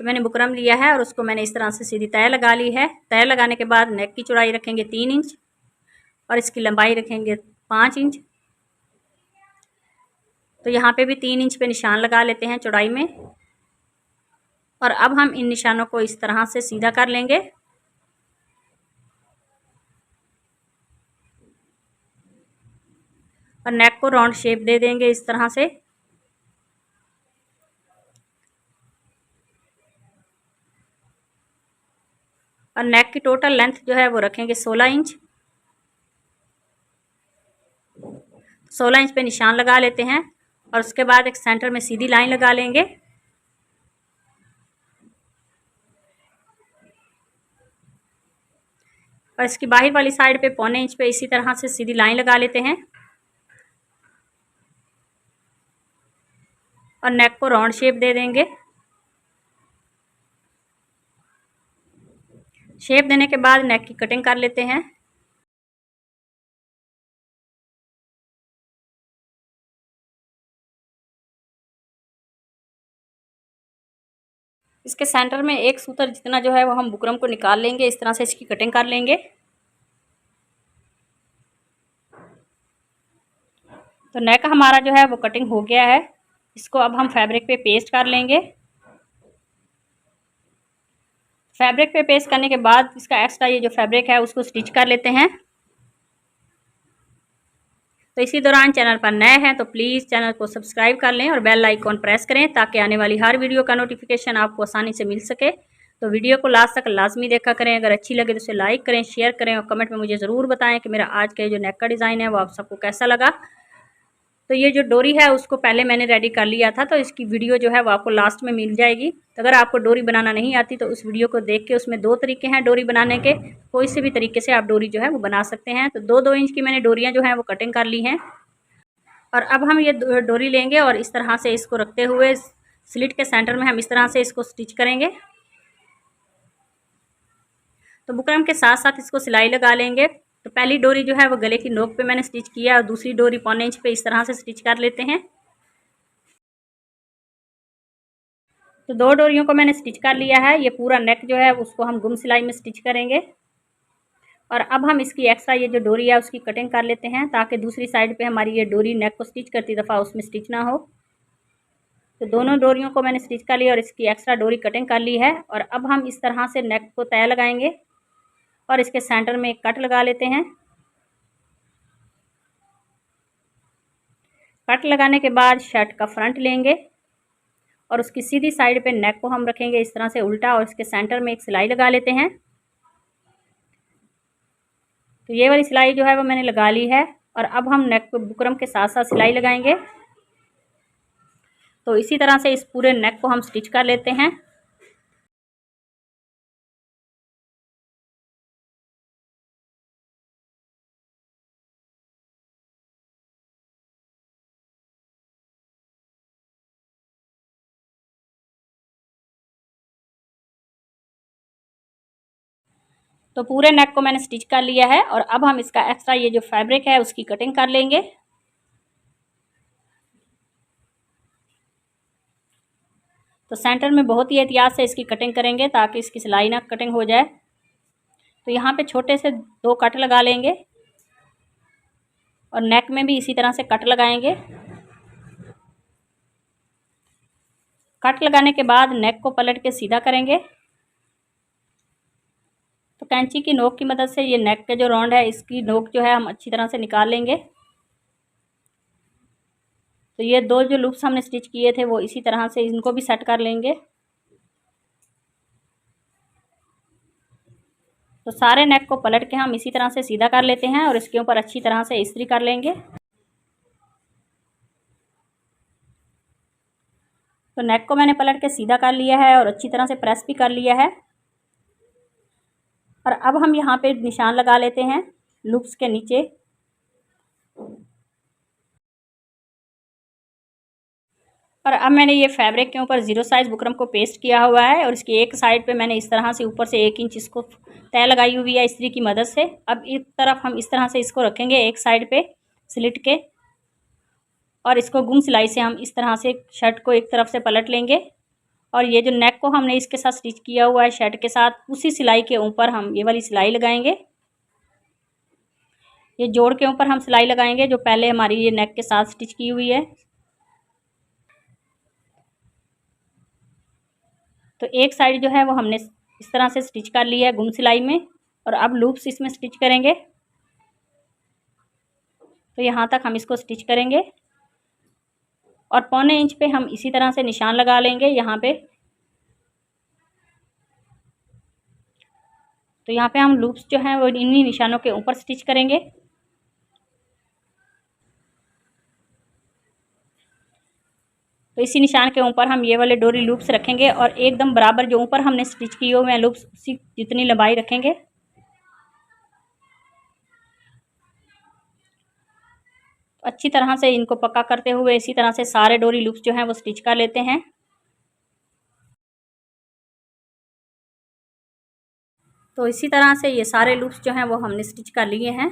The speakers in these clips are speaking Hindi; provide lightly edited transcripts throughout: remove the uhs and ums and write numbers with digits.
मैंने बुकरम लिया है और उसको मैंने इस तरह से सीधी तय लगा ली है। तय लगाने के बाद नेक की चौड़ाई रखेंगे 3 इंच और इसकी लंबाई रखेंगे 5 इंच। तो यहाँ पे भी 3 इंच पे निशान लगा लेते हैं चौड़ाई में। और अब हम इन निशानों को इस तरह से सीधा कर लेंगे। और नेक को राउंड शेप दे देंगे इस तरह से। और नेक की टोटल लेंथ जो है वो रखेंगे 16 इंच। 16 इंच पे निशान लगा लेते हैं और उसके बाद एक सेंटर में सीधी लाइन लगा लेंगे। और इसकी बाहर वाली साइड पे 1.25 इंच पे इसी तरह से सीधी लाइन लगा लेते हैं। और नेक को राउंड शेप दे देंगे। शेप देने के बाद नेक की कटिंग कर लेते हैं। इसके सेंटर में एक सूतर जितना जो है वो हम बुकरम को निकाल लेंगे। इस तरह से इसकी कटिंग कर लेंगे। तो नेक हमारा जो है वो कटिंग हो गया है। इसको अब हम फैब्रिक पे पेस्ट कर लेंगे। फैब्रिक पे पेस्ट करने के बाद इसका एक्स्ट्रा ये जो फैब्रिक है उसको स्टिच कर लेते हैं। तो इसी दौरान चैनल पर नए हैं तो प्लीज़ चैनल को सब्सक्राइब कर लें और बेल आइकॉन प्रेस करें ताकि आने वाली हर वीडियो का नोटिफिकेशन आपको आसानी से मिल सके। तो वीडियो को लास्ट तक लाजमी देखा करें। अगर अच्छी लगे तो उसे लाइक करें, शेयर करें और कमेंट में मुझे ज़रूर बताएं कि मेरा आज का जो नेक का डिज़ाइन है वो आप सबको कैसा लगा। तो ये जो डोरी है उसको पहले मैंने रेडी कर लिया था, तो इसकी वीडियो जो है वो आपको लास्ट में मिल जाएगी। तो अगर आपको डोरी बनाना नहीं आती तो उस वीडियो को देख के, उसमें 2 तरीके हैं डोरी बनाने के, कोई से भी तरीके से आप डोरी जो है वो बना सकते हैं। तो 2-2 इंच की मैंने डोरियाँ जो हैं वो कटिंग कर ली हैं। और अब हम ये डोरी लेंगे और इस तरह से इसको रखते हुए स्लिट के सेंटर में हम इस तरह से इसको स्टिच करेंगे। तो बुकरम के साथ साथ इसको सिलाई लगा लेंगे। तो पहली डोरी जो है वो गले की नोक पे मैंने स्टिच किया और दूसरी डोरी 1.25 इंच पे इस तरह से स्टिच कर लेते हैं। तो 2 डोरियों को मैंने स्टिच कर लिया है। ये पूरा नेक जो है उसको हम गुम सिलाई में स्टिच करेंगे। और अब हम इसकी एक्स्ट्रा ये जो डोरी है उसकी कटिंग कर लेते हैं ताकि दूसरी साइड पे हमारी ये डोरी नेक को स्टिच करती दफ़ा उसमें स्टिच ना हो। तो दोनों डोरियों को मैंने स्टिच कर लिया और इसकी एक्स्ट्रा डोरी कटिंग कर ली है। और अब हम इस तरह से नेक को तय लगाएंगे और इसके सेंटर में एक कट लगा लेते हैं। कट लगाने के बाद शर्ट का फ्रंट लेंगे और उसकी सीधी साइड पे नेक को हम रखेंगे इस तरह से उल्टा और इसके सेंटर में एक सिलाई लगा लेते हैं। तो ये वाली सिलाई जो है वो मैंने लगा ली है। और अब हम नेक को बुकरम के साथ साथ सिलाई लगाएंगे। तो इसी तरह से इस पूरे नेक को हम स्टिच कर लेते हैं। तो पूरे नेक को मैंने स्टिच कर लिया है और अब हम इसका एक्स्ट्रा ये जो फैब्रिक है उसकी कटिंग कर लेंगे। तो सेंटर में बहुत ही एहतियात से इसकी कटिंग करेंगे ताकि इसकी सिलाई ना कटिंग हो जाए। तो यहाँ पे छोटे से 2 कट लगा लेंगे और नेक में भी इसी तरह से कट लगाएंगे। कट लगाने के बाद नेक को पलट के सीधा करेंगे। तो कैंची की नोक की मदद से ये नेक के जो राउंड है इसकी नोक जो है हम अच्छी तरह से निकाल लेंगे। तो ये 2 जो लूप्स हमने स्टिच किए थे वो इसी तरह से इनको भी सेट कर लेंगे। तो सारे नेक को पलट के हम इसी तरह से सीधा कर लेते हैं और इसके ऊपर अच्छी तरह से इस्त्री कर लेंगे। तो नेक को मैंने पलट के सीधा कर लिया है और अच्छी तरह से प्रेस भी कर लिया है। और अब हम यहाँ पे निशान लगा लेते हैं लूप्स के नीचे। और अब मैंने ये फैब्रिक के ऊपर 0 साइज़ बुकरम को पेस्ट किया हुआ है और इसकी एक साइड पे मैंने इस तरह से ऊपर से 1 इंच इसको तय लगाई हुई है इस्त्री की मदद से। अब एक तरफ हम इस तरह से इसको रखेंगे एक साइड पे स्लिट के और इसको गुम सिलाई से हम इस तरह से शर्ट को एक तरफ से पलट लेंगे और ये जो नेक को हमने इसके साथ स्टिच किया हुआ है शर्ट के साथ, उसी सिलाई के ऊपर हम ये वाली सिलाई लगाएंगे। ये जोड़ के ऊपर हम सिलाई लगाएंगे जो पहले हमारी ये नेक के साथ स्टिच की हुई है। तो एक साइड जो है वो हमने इस तरह से स्टिच कर लिया है गुम सिलाई में, और अब लूप्स इसमें स्टिच करेंगे। तो यहाँ तक हम इसको स्टिच करेंगे और 1.25 इंच पे हम इसी तरह से निशान लगा लेंगे यहाँ पे। तो यहाँ पे हम लूप्स जो हैं वो इन्हीं निशानों के ऊपर स्टिच करेंगे। तो इसी निशान के ऊपर हम ये वाले डोरी लूप्स रखेंगे और एकदम बराबर जो ऊपर हमने स्टिच किए हुए हैं लूप्स, उसी जितनी लंबाई रखेंगे। अच्छी तरह से इनको पक्का करते हुए इसी तरह से सारे डोरी लूप्स जो हैं वो स्टिच कर लेते हैं। तो इसी तरह से ये सारे लूप्स जो हैं वो हमने स्टिच कर लिए हैं।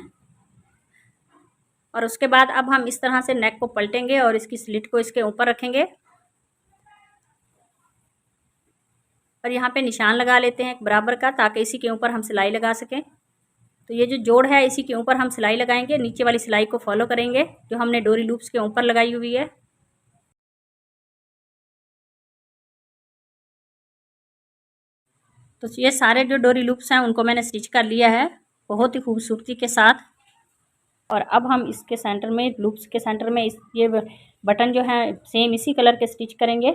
और उसके बाद अब हम इस तरह से नेक को पलटेंगे और इसकी स्लिट को इसके ऊपर रखेंगे और यहाँ पे निशान लगा लेते हैं एक बराबर का, ताकि इसी के ऊपर हम सिलाई लगा सकें। तो ये जो जोड़ है इसी के ऊपर हम सिलाई लगाएंगे, नीचे वाली सिलाई को फॉलो करेंगे जो हमने डोरी लूप्स के ऊपर लगाई हुई है। तो ये सारे जो डोरी लूप्स हैं उनको मैंने स्टिच कर लिया है बहुत ही खूबसूरती के साथ। और अब हम इसके सेंटर में, लूप्स के सेंटर में ये बटन जो है सेम इसी कलर के स्टिच करेंगे।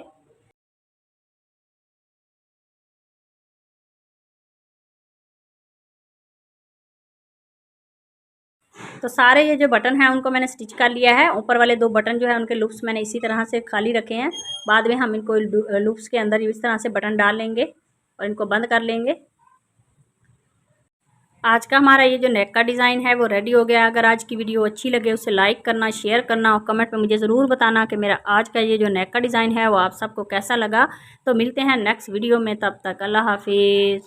तो सारे ये जो बटन हैं उनको मैंने स्टिच कर लिया है। ऊपर वाले 2 बटन जो है उनके लूप्स मैंने इसी तरह से खाली रखे हैं। बाद में हम इनको लूप्स के अंदर इस तरह से बटन डाल लेंगे और इनको बंद कर लेंगे। आज का हमारा ये जो नेक का डिज़ाइन है वो रेडी हो गया। अगर आज की वीडियो अच्छी लगे उसे लाइक करना, शेयर करना और कमेंट में मुझे ज़रूर बताना कि मेरा आज का ये जो नेक का डिज़ाइन है वो आप सबको कैसा लगा। तो मिलते हैं नेक्स्ट वीडियो में, तब तक अल्लाह हाफिज़।